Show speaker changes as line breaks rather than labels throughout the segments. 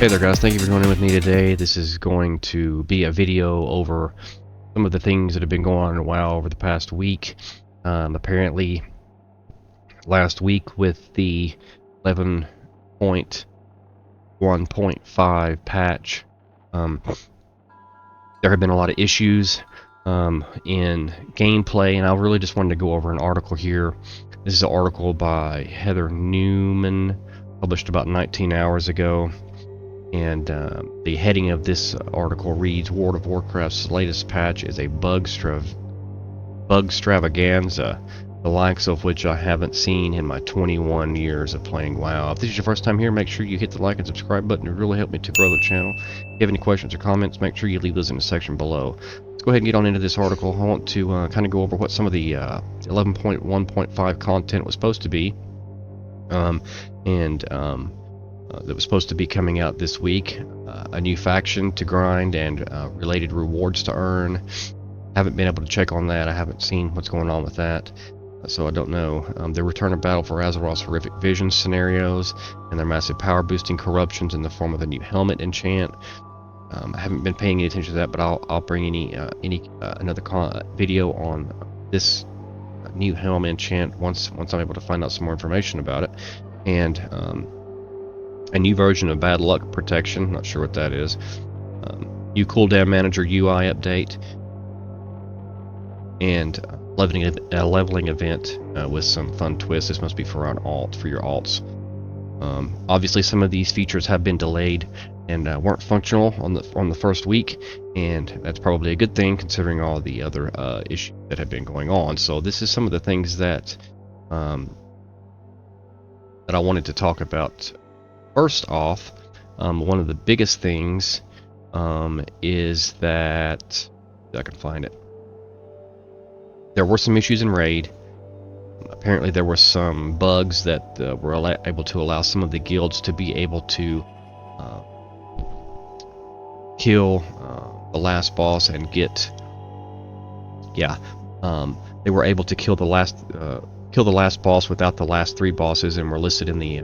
Hey there guys, thank you for joining with me today. This is going to be a video over some of the things that have been going on in WoW over the past week. Apparently last week with the 11.1.5 patch, there have been a lot of issues in gameplay, and I really just wanted to go over an article here. This is an article by Heather Newman, published about 19 hours ago. And the heading of this article reads, World of Warcraft's latest patch is a bug extravaganza, the likes of which I haven't seen in my 21 years of playing WoW. If this is your first time here, make sure you hit the like and subscribe button. It really helps me to grow the channel. If you have any questions or comments, make sure you leave those in the section below. Let's go ahead and get on into this article. I want to kind of go over what some of the 11.1.5 content was supposed to be. That was supposed to be coming out this week. A new faction to grind and related rewards to earn. Haven't been able to check on that. I haven't seen what's going on with that, so I don't know. The return of battle for Azeroth's horrific vision scenarios and their massive power boosting corruptions in the form of a new helmet enchant. I haven't been paying any attention to that, but I'll bring another video on this new helmet enchant once I'm able to find out some more information about it. And a new version of Bad Luck Protection, not sure what that is. New cooldown manager UI update, and a leveling event with some fun twists. This must be for your alts. Obviously, some of these features have been delayed and weren't functional on the first week, and that's probably a good thing considering all the other issues that have been going on. So this is some of the things that I wanted to talk about. First off, one of the biggest things is that, if I can find it, there were some issues in Raid. Apparently there were some bugs that were able to allow some of the guilds to be able to kill the last boss and get, they were able to kill the last boss without the last 3 bosses, and were listed in the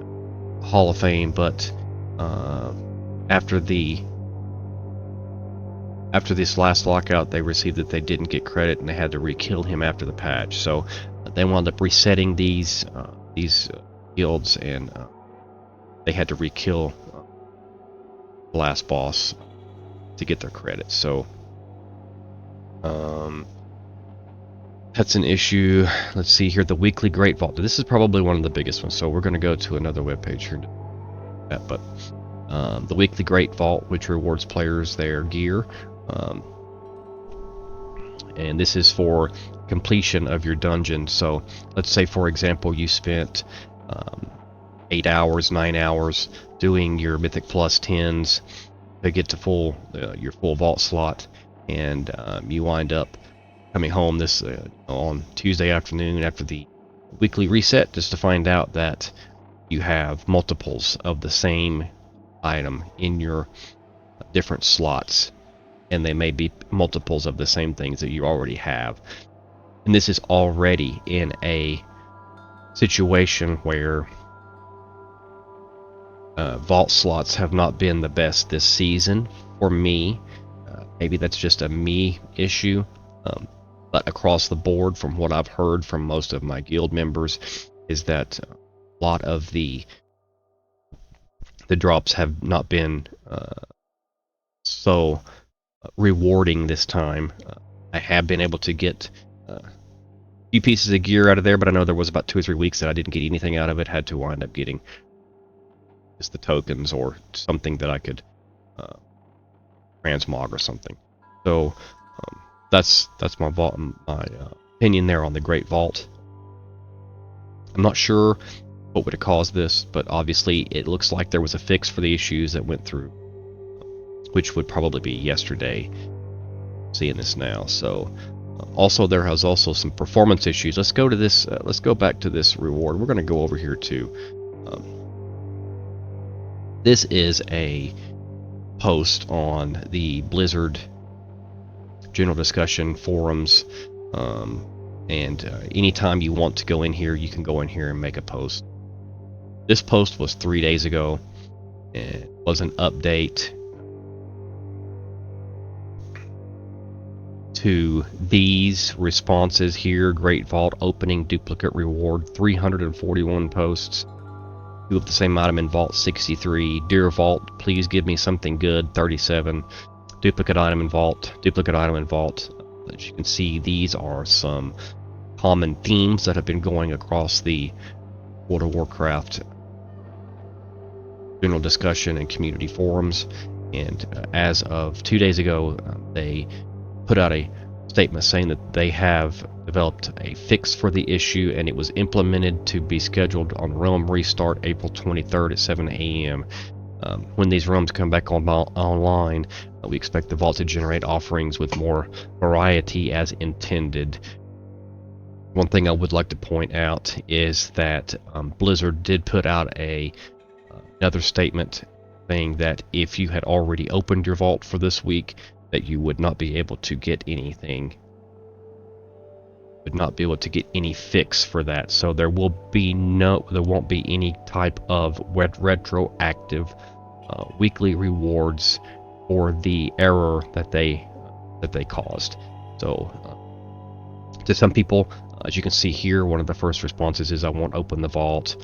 Hall of Fame, but after this last lockout, they received that they didn't get credit, and they had to re-kill him after the patch. So they wound up resetting these guilds, and they had to re-kill the last boss to get their credit. So that's an issue. Let's see here, the weekly Great Vault. This is probably one of the biggest ones, so we're going to go to another webpage here. But the weekly Great Vault, which rewards players their gear, and this is for completion of your dungeon. So let's say, for example, you spent 8 hours, 9 hours doing your Mythic Plus 10s to get to your full vault slot, and you wind up coming home on Tuesday afternoon after the weekly reset, just to find out that you have multiples of the same item in your different slots, and they may be multiples of the same things that you already have. And this is already in a situation where vault slots have not been the best this season for me. Maybe that's just a me issue. But across the board, from what I've heard from most of my guild members, is that a lot of the drops have not been so rewarding this time. I have been able to get a few pieces of gear out of there, but I know there was about 2 or 3 weeks that I didn't get anything out of it. Had to wind up getting just the tokens or something that I could transmog or something. So that's my opinion there on the Great Vault. I'm not sure what would have caused this, but obviously it looks like there was a fix for the issues that went through, which would probably be yesterday. Seeing this now. So also there has also some performance issues. Let's go to this. Let's go back to this reward. We're going to go over here to. This is a post on the Blizzard general discussion forums, and anytime you want to go in here, you can go in here and make a post. This post was 3 days ago, It was an update to these responses here. Great Vault opening duplicate reward 341 posts. You have the same item in Vault 63. Dear Vault, please give me something good 37. Duplicate item in Vault. Duplicate item in Vault. As you can see, these are some common themes that have been going across the World of Warcraft general discussion and community forums. And as of 2 days ago, they put out a statement saying that they have developed a fix for the issue, and it was implemented to be scheduled on Realm Restart April 23rd at 7 a.m. When these realms come back online, we expect the vault to generate offerings with more variety as intended. One thing I would like to point out is that Blizzard did put out another statement saying that if you had already opened your vault for this week, that you would not be able to get anything, would not be able to get any fix for that. So there won't be any type of retroactive weekly rewards for the error that they caused. So to some people, as you can see here, one of the first responses is, I won't open the vault,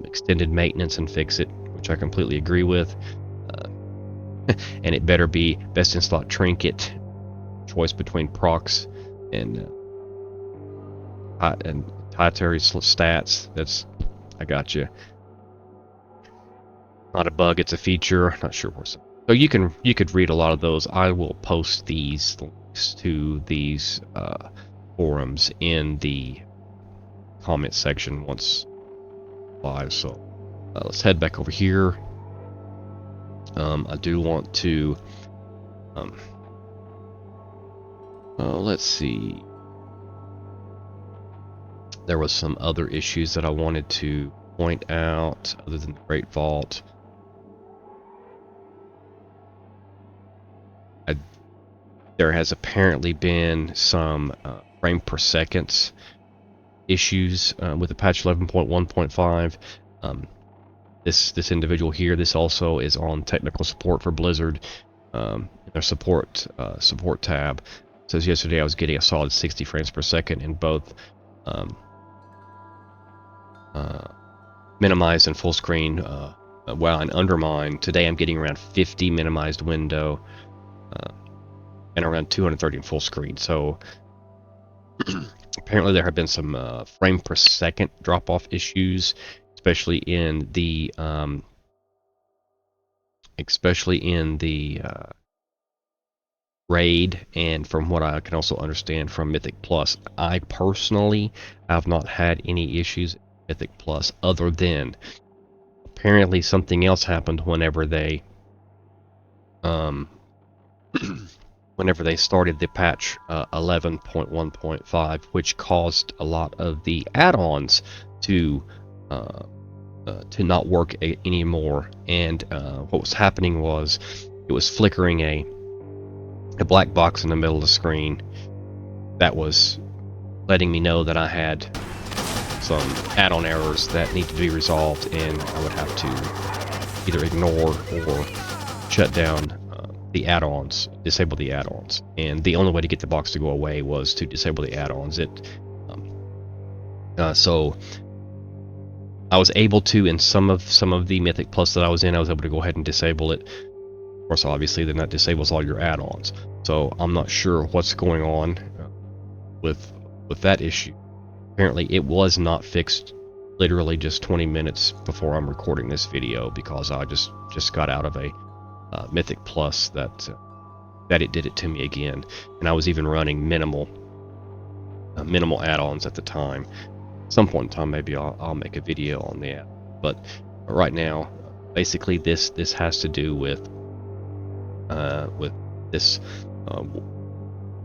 extended maintenance and fix it, which I completely agree with. And it better be best in slot trinket, choice between procs and dietary stats. That's, I got you. Not a bug, it's a feature. Not sure where. So you could read a lot of those. I will post these links to these forums in the comment section once live. So let's head back over here. I do want to let's see, there was some other issues that I wanted to point out other than the Great Vault. There has apparently been some frame per seconds issues with the patch 11.1.5. This individual here, this also is on technical support for Blizzard. Their support tab. It says yesterday I was getting a solid 60 frames per second in both minimized and full screen, while in undermined today I'm getting around 50 minimized window and around 230 in full screen. So apparently there have been some frame per second drop off issues, especially in the raid, and from what I can also understand from Mythic Plus. I personally have not had any issues in Mythic Plus, other than apparently something else happened whenever they whenever they started the patch 11.1.5, which caused a lot of the add-ons to not work anymore. And what was happening was it was flickering a black box in the middle of the screen that was letting me know that I had some add-on errors that need to be resolved, and I would have to either ignore or shut down the add-ons, disable the add-ons. And the only way to get the box to go away was to disable the add-ons. So I was able to, in some of the Mythic Plus that I was in, I was able to go ahead and disable it. Of course, obviously, then that disables all your add-ons. So I'm not sure what's going on with that issue. Apparently, it was not fixed literally just 20 minutes before I'm recording this video, because I just got out of a Mythic Plus that it did it to me again, and I was even running minimal add-ons at the time. At some point in time, maybe I'll make a video on that. But right now, basically, this has to do with this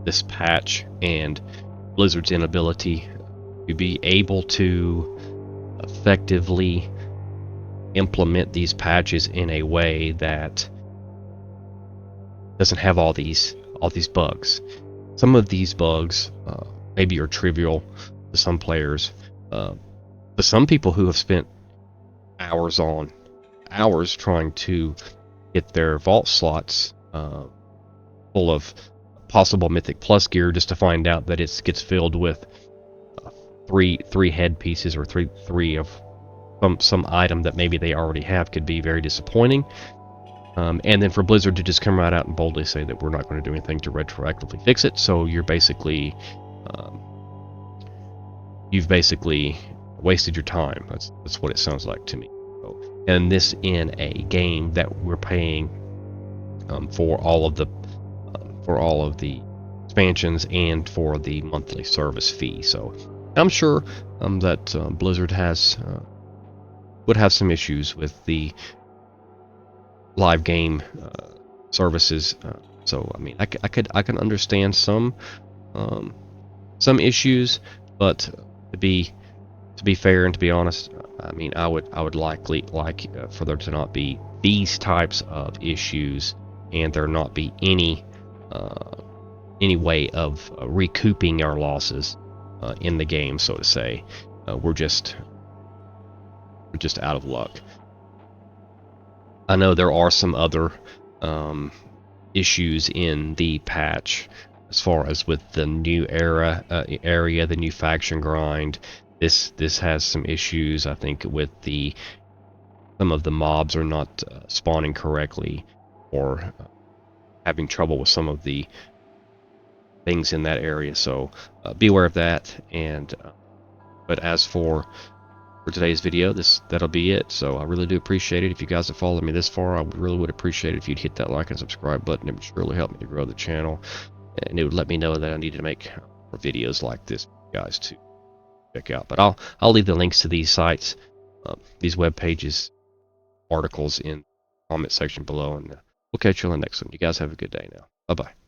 this patch and Blizzard's inability to be able to effectively implement these patches in a way that doesn't have all these bugs. Some of these bugs maybe are trivial to some players, but some people who have spent hours hours trying to get their vault slots full of possible Mythic Plus gear, just to find out that it gets filled with three head pieces, or three of some item that maybe they already have. Could be very disappointing. And then for Blizzard to just come right out and boldly say that we're not going to do anything to retroactively fix it, so you're basically you've basically wasted your time. That's what it sounds like to me. So, and this in a game that we're paying for all of the expansions and for the monthly service fee. So I'm sure that Blizzard would have some issues with the live game services. So I mean, I can understand some issues, but to be fair and to be honest, I mean, I would like for there to not be these types of issues, and there not be any way of recouping our losses in the game, so to say. We're just out of luck. I know there are some other issues in the patch, as far as with the new area, the new faction grind. This has some issues, I think, with some of the mobs are not spawning correctly, or having trouble with some of the things in that area. So be aware of that. And but as for today's video, that'll be it. So I really do appreciate it. If you guys have followed me this far, I really would appreciate it if you'd hit that like and subscribe button. It would surely help me to grow the channel, and it would let me know that I need to make more videos like this for you guys to check out. But I'll leave the links to these sites, these web pages, articles in the comment section below, and we'll catch you on the next one. You guys have a good day now. Bye bye.